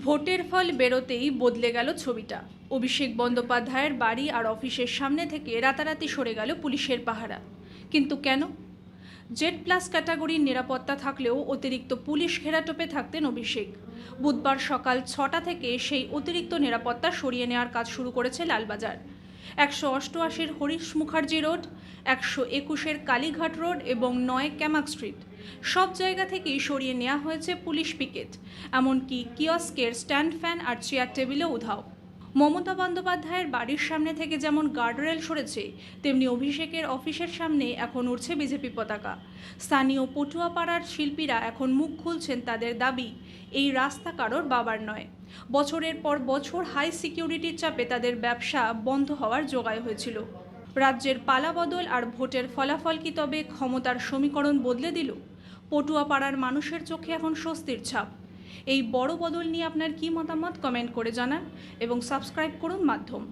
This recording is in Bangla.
ভোটের ফল বেরোতেই বদলে গেল ছবিটা। অভিষেক বন্দ্যোপাধ্যায়ের বাড়ি আর অফিসের সামনে থেকে রাতারাতি সরে গেল পুলিশের পাহারা। কিন্তু কেন? জেড প্লাস ক্যাটাগরির নিরাপত্তা থাকলেও অতিরিক্ত পুলিশ ঘেরাটোপে থাকতেন অভিষেক। বুধবার সকাল 6টা থেকে সেই অতিরিক্ত নিরাপত্তা সরিয়ে নেওয়ার কাজ শুরু করেছে লালবাজার। 188 হরিশ মুখার্জি রোড, 121 কালীঘাট রোড এবং 9 ক্যামাক স্ট্রিট সব জায়গা থেকেই সরিয়ে নেওয়া হয়েছে পুলিশ পিকেট। এমনকি কিয়স্কের স্ট্যান্ড ফ্যান আর চেয়ার টেবিলও উধাও। মমতা বন্দ্যোপাধ্যায়ের বাড়ির সামনে থেকে যেমন গার্ডরেল সরেছে, তেমনি অভিষেকের অফিসের সামনে এখন উড়ছে বিজেপি পতাকা। স্থানীয় পটুয়াপাড়ার শিল্পীরা এখন মুখ খুলছেন, তাদের দাবি এই রাস্তা কারোর বাবার নয়। বছরের পর বছর হাই সিকিউরিটির চাপে তাদের ব্যবসা বন্ধ হওয়ার জোগাড় হয়েছিল। রাজ্যের পালাবদল আর ভোটের ফলাফল কি তবে ক্ষমতার সমীকরণ বদলে দিল? পটুয়াপাড়ার মানুষের চোখে এখন স্বস্তির ছাপ। এই বড় বদল নিয়ে আপনার কি মতামত কমেন্ট করে জানান এবং সাবস্ক্রাইব করুন মাধ্যম।